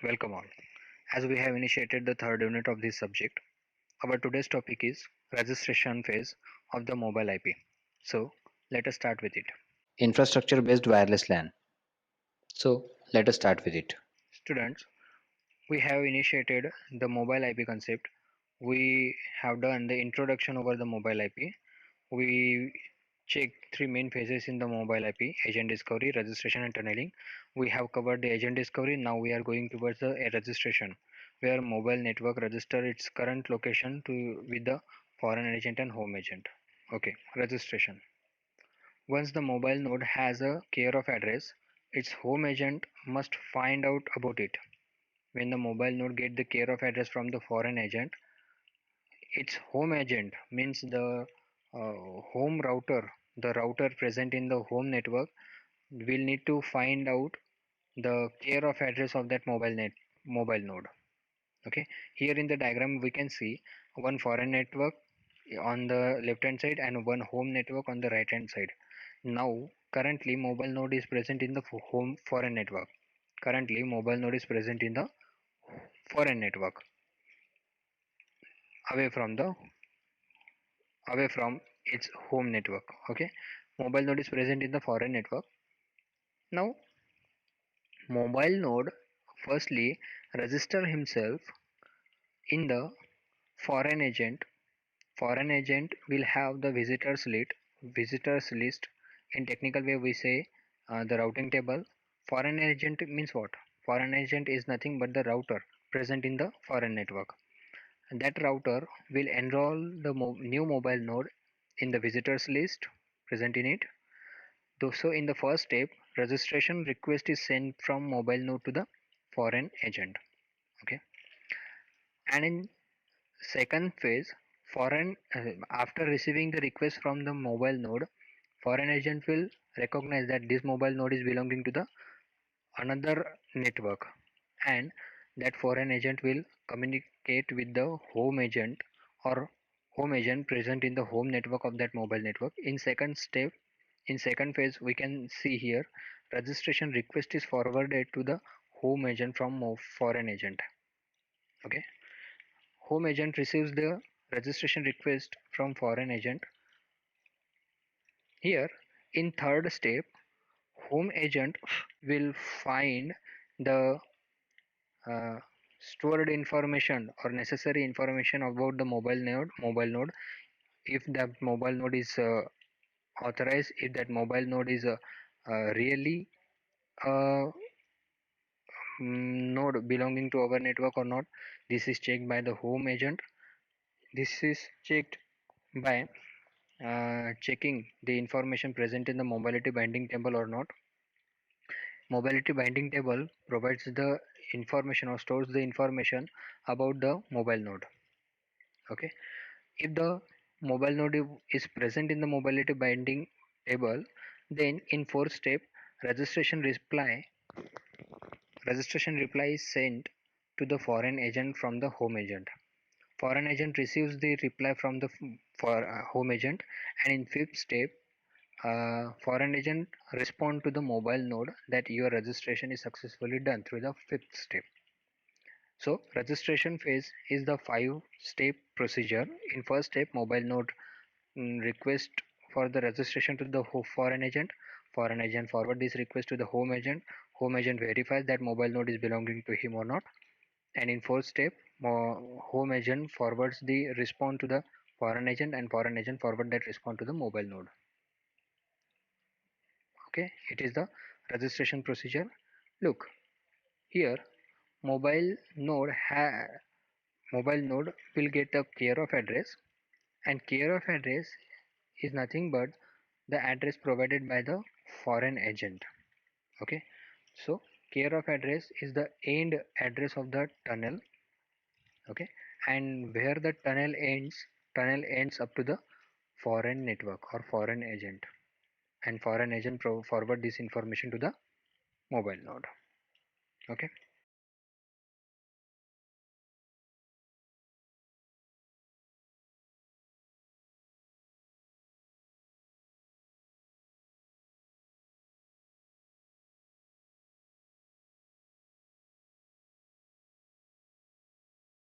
Welcome all. As we have initiated the third unit of this subject, our today's topic is registration phase of the mobile IP. So let us start with it. Infrastructure based wireless LAN. So let us start with it. Students, we have initiated the mobile IP concept. We have done the introduction over the mobile IP. We checked three main phases in the mobile IP: agent discovery, registration, and tunneling. We have covered the agent discovery. Now we are going towards the registration, where mobile network register its current location to with the foreign agent and home agent. Okay, registration. Once the mobile node has a care of address, its home agent must find out about it. When the mobile node get the care of address from the foreign agent, its home agent means the home router, the router present in the home network will need to find out the care of address of that mobile node. Okay, here in the diagram we can see one foreign network on the left hand side and one home network on the right hand side. Now currently mobile node is present in the home foreign network. Currently mobile node is present in the foreign network, away from the away from its home network. Okay, mobile node is present in the foreign network. Now mobile node firstly register himself in the foreign agent. Foreign agent will have the visitors list. In technical way we say the routing table. Foreign agent means what? Foreign agent is nothing but the router present in the foreign network. And that router will enroll the new mobile node in the visitors list present in it. So in the first step, registration request is sent from mobile node to the foreign agent. Okay, and in second phase, foreign after receiving the request from the mobile node, foreign agent will recognize that this mobile node is belonging to the another network, and that foreign agent will communicate with the home agent or home agent present in the home network of that mobile network. In second phase, we can see here registration request is forwarded to the home agent from foreign agent. Okay, home agent receives the registration request from foreign agent. Here, in third step, home agent will find the uh, stored information or necessary information about the mobile node. If that mobile node is authorized, if that mobile node is really a node belonging to our network or not, this is checked by the home agent. This is checked by checking the information present in the mobility binding table or not. Mobility binding table provides the information or stores the information about the mobile node. Okay, if the mobile node is present in the mobility binding table, then in fourth step, registration reply registration reply is sent to the foreign agent from the home agent. Foreign agent receives the reply from the home agent, and in fifth step, foreign agent respond to the mobile node that your registration is successfully done through the fifth step. So registration phase is the 5-step procedure. In first step, mobile node request for the registration to the foreign agent. Foreign agent forward this request to the home agent. Home agent verifies that mobile node is belonging to him or not. And in fourth step, home agent forwards the response to the foreign agent, and foreign agent forward that response to the mobile node. Okay, it is the registration procedure. Look here, mobile node mobile node will get a care of address, and care of address is nothing but the address provided by the foreign agent. Okay, so care of address is the end address of the tunnel. Okay, and where the tunnel ends up to the foreign network or foreign agent, and foreign agent forward this information to the mobile node. Okay,